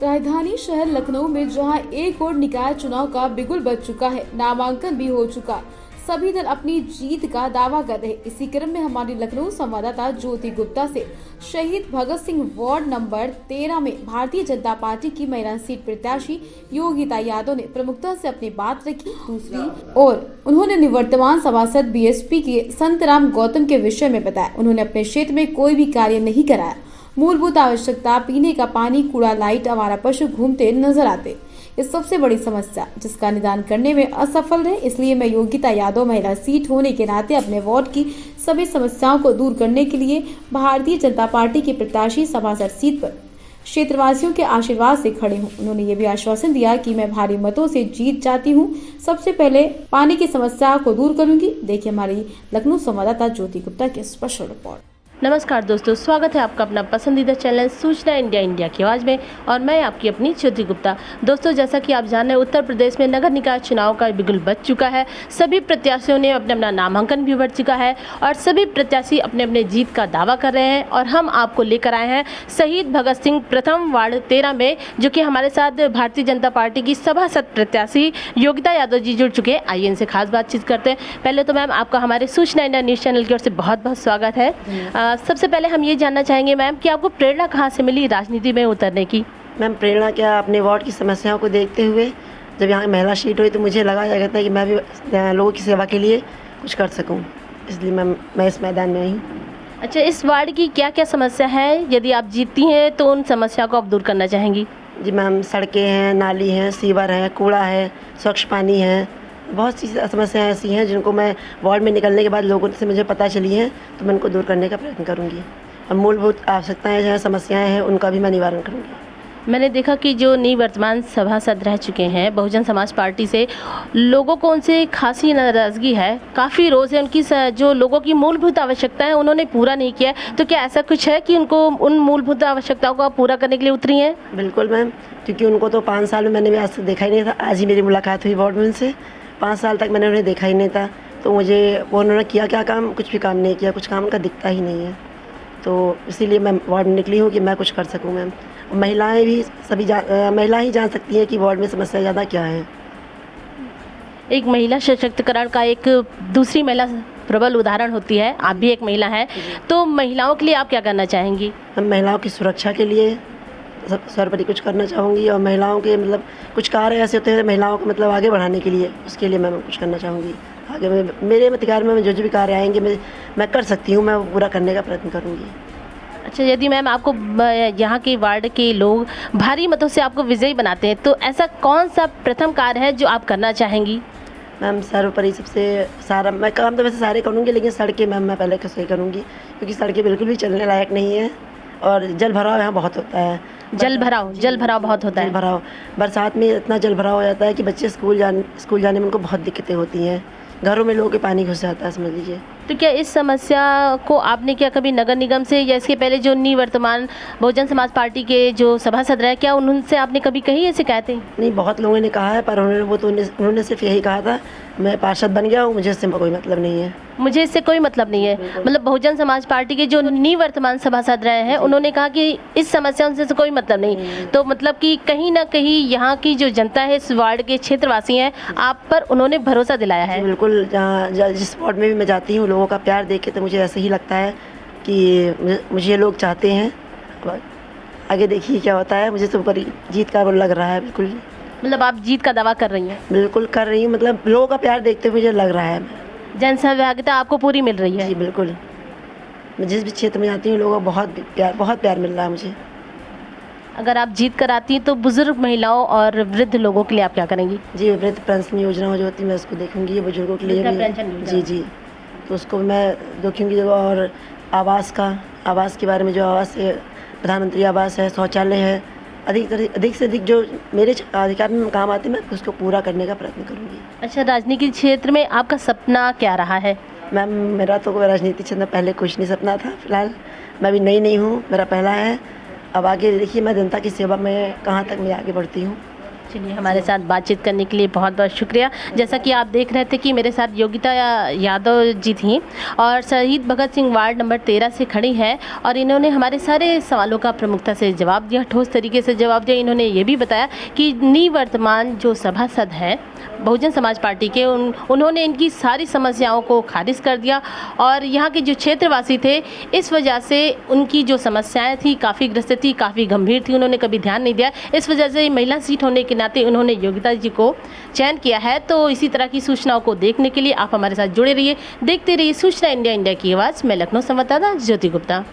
राजधानी शहर लखनऊ में जहां एक ओर निकाय चुनाव का बिगुल बज चुका है, नामांकन भी हो चुका, सभी दल अपनी जीत का दावा कर रहे। इसी क्रम में हमारी लखनऊ संवाददाता ज्योति गुप्ता से शहीद भगत सिंह वार्ड नंबर 13 में भारतीय जनता पार्टी की महिला सीट प्रत्याशी योगिता यादव ने प्रमुखता से अपनी बात रखी। दूसरी ओर उन्होंने निवर्तमान सभासद बीएसपी के संतराम गौतम के विषय में बताया। उन्होंने अपने क्षेत्र में कोई भी कार्य नहीं कराया। मूलभूत आवश्यकता पीने का पानी, कूड़ा, लाइट, आवारा पशु घूमते नजर आते, ये सबसे बड़ी समस्या जिसका निदान करने में असफल रहे। इसलिए मैं योगिता यादव महिला सीट होने के नाते अपने वार्ड की सभी समस्याओं को दूर करने के लिए भारतीय जनता पार्टी की प्रत्याशी सभासद सीट पर क्षेत्रवासियों के आशीर्वाद से खड़े हूं। उन्होंने ये भी आश्वासन दिया कि मैं भारी मतों से जीत जाती हूं। सबसे पहले पानी की समस्या को दूर करूंगी। देखिए हमारी लखनऊ संवाददाता ज्योति गुप्ता की स्पेशल रिपोर्ट। नमस्कार दोस्तों, स्वागत है आपका अपना पसंदीदा चैनल सूचना इंडिया की आवाज़ में और मैं आपकी अपनी ज्योति गुप्ता। दोस्तों, जैसा कि आप जान रहे हैं, उत्तर प्रदेश में नगर निकाय चुनाव का बिगुल बज चुका है। सभी प्रत्याशियों ने अपना नामांकन भी भर चुका है और सभी प्रत्याशी अपने अपने जीत का दावा कर रहे हैं। और हम आपको लेकर आए हैं शहीद भगत सिंह प्रथम वार्ड 13 में, जो कि हमारे साथ भारतीय जनता पार्टी की सभासद प्रत्याशी योगिता यादव जी जुड़ चुके हैं। आइए इनसे खास बातचीत करते हैं। पहले तो मैम, आपका हमारे सूचना इंडिया न्यूज़ चैनल की ओर से बहुत बहुत स्वागत है। सबसे पहले हम ये जानना चाहेंगे मैम कि आपको प्रेरणा कहाँ से मिली राजनीति में उतरने की? मैम, प्रेरणा क्या, अपने वार्ड की समस्याओं को देखते हुए जब यहाँ महिला सीट हुई तो मुझे लगा जाता है कि मैं भी लोगों की सेवा के लिए कुछ कर सकूं, इसलिए मैं इस मैदान में आई। अच्छा, इस वार्ड की क्या क्या समस्या है? यदि आप जीतती हैं तो उन समस्याओं को आप दूर करना चाहेंगी? जी मैम, सड़कें हैं, नाली हैं, सीवर है, कूड़ा है, स्वच्छ पानी है, बहुत सी समस्याएं ऐसी हैं जिनको मैं वार्ड में निकलने के बाद लोगों से मुझे पता चली हैं, तो मैं उनको दूर करने का प्रयत्न करूंगी। और मूलभूत आवश्यकताएं जो समस्याएं हैं उनका भी मैं निवारण करूंगी। मैंने देखा कि जो निवर्तमान सभासद रह चुके हैं बहुजन समाज पार्टी से, लोगों को उनसे खासी नाराज़गी है, काफ़ी रोज़ है उनकी जो लोगों की मूलभूत आवश्यकताएं उन्होंने पूरा नहीं किया। तो क्या ऐसा कुछ है कि उनको उन मूलभूत आवश्यकताओं को आप पूरा करने के लिए उतरी हैं? बिल्कुल मैम, क्योंकि उनको तो 5 साल में मैंने भी आज तक देखा ही नहीं था। आज ही मेरी मुलाकात हुई वार्ड में उनसे। 5 साल तक मैंने उन्हें देखा ही नहीं था, तो मुझे वो उन्होंने किया क्या काम, कुछ भी काम नहीं किया, कुछ काम उनका दिखता ही नहीं है। तो इसीलिए मैं वार्ड में निकली हूँ कि मैं कुछ कर सकूँ मैम। महिलाएं भी सभी महिला ही जान सकती हैं कि वार्ड में समस्या ज़्यादा क्या है। एक महिला सशक्तिकरण का एक दूसरी महिला प्रबल उदाहरण होती है। आप भी एक महिला हैं, तो महिलाओं के लिए आप क्या करना चाहेंगी? हम महिलाओं की सुरक्षा के लिए सर्वोपरि कुछ करना चाहूँगी और महिलाओं के कुछ कार्य ऐसे होते हैं महिलाओं को आगे बढ़ाने के लिए, उसके लिए मैं कुछ करना चाहूँगी। आगे मेरे अधिकार में जो भी कार्य आएंगे मैं कर सकती हूँ, मैं वो पूरा करने का प्रयत्न करूँगी। अच्छा, यदि मैम आपको यहाँ के वार्ड के लोग भारी मतों से आपको विजयी बनाते हैं, तो ऐसा कौन सा प्रथम कार्य है जो आप करना चाहेंगी? मैम, सर्वोपरि सबसे सारा मैं काम तो वैसे सारे करूँगी, लेकिन सड़कें मैम मैं पहले सही करूँगी, क्योंकि सड़कें बिल्कुल भी चलने लायक नहीं है और जल भराव यहाँ बहुत होता है। जल भराव बहुत होता है। जल भराव, बरसात में इतना जल भराव हो जाता है कि बच्चे स्कूल जाने में उनको बहुत दिक्कतें होती हैं। घरों में लोगों के पानी घुस जाता है, समझ लीजिए। तो क्या इस समस्या को आपने क्या कभी नगर निगम से या इसके पहले जो निवर्तमान बहुजन समाज पार्टी के जो सभासद रहे, क्या उनसे आपने कभी कही ऐसे कहते? नहीं, बहुत लोगों ने कहा है, पर उन्होंने सिर्फ यही कहा था, मैं पार्षद बन गया हूँ, मुझे इससे कोई मतलब नहीं है। मुझे इससे कोई मतलब नहीं है। बहुजन समाज पार्टी के जो निवर्तमान सभासद रहे हैं, उन्होंने कहा कि इस समस्या से कोई मतलब नहीं। तो कि कहीं ना कहीं यहाँ की जो जनता है, इस वार्ड के क्षेत्रवासी हैं, आप पर उन्होंने भरोसा दिलाया है। बिल्कुल, जिस वार्ड में भी मैं जाती हूँ, लोगों का प्यार देख के तो मुझे ऐसे ही लगता है कि मुझे लोग चाहते हैं। आगे देखिए क्या होता है, मुझे तो जीत का लग रहा है। बिल्कुल, आप जीत का दावा कर रही हैं? बिल्कुल कर रही हूँ, लोगों का प्यार देखते हुए मुझे लग रहा है। जनसहभागिता आपको पूरी मिल रही है? जी बिल्कुल, मैं जिस भी क्षेत्र में जाती हूँ लोगों का बहुत प्यार मिल रहा है मुझे। अगर आप जीत कर आती हैं तो बुजुर्ग महिलाओं और वृद्ध लोगों के लिए आप क्या करेंगी? जी, वृद्ध पेंशन योजना जो होती है मैं उसको देखूंगी, ये बुजुर्गों के लिए भी। जी, तो उसको मैं देखूंगी। और आवास के बारे में, जो आवास है, प्रधानमंत्री आवास है, शौचालय है, अधिक से अधिक जो मेरे अधिकार में काम आते हैं, मैं उसको पूरा करने का प्रयत्न करूँगी। अच्छा, राजनीतिक क्षेत्र में आपका सपना क्या रहा है? मैम, मेरा तो राजनीतिक क्षेत्र में पहले कुछ नहीं सपना था। फिलहाल मैं भी नई हूँ, मेरा पहला है। अब आगे देखिए मैं जनता की सेवा में कहाँ तक मैं आगे बढ़ती हूँ। चलिए, हमारे साथ बातचीत करने के लिए बहुत बहुत शुक्रिया। जैसा कि आप देख रहे थे कि मेरे साथ योगिता यादव जी थी और शहीद भगत सिंह वार्ड नंबर 13 से खड़ी हैं और इन्होंने हमारे सारे सवालों का प्रमुखता से जवाब दिया, ठोस तरीके से जवाब दिया। इन्होंने ये भी बताया कि निवर्तमान जो सभासद हैं बहुजन समाज पार्टी के, उन्होंने इनकी सारी समस्याओं को खारिज कर दिया और यहाँ के जो क्षेत्रवासी थे इस वजह से उनकी जो समस्याएं थी काफ़ी ग्रस्त थी, काफ़ी गंभीर थी, उन्होंने कभी ध्यान नहीं दिया। इस वजह से महिला सीट होने के नाते उन्होंने योगिता जी को चयन किया है। तो इसी तरह की सूचनाओं को देखने के लिए आप हमारे साथ जुड़े रहिए, देखते रहिए सूचना इंडिया, इंडिया की आवाज़। मैं लखनऊ संवाददाता ज्योति गुप्ता।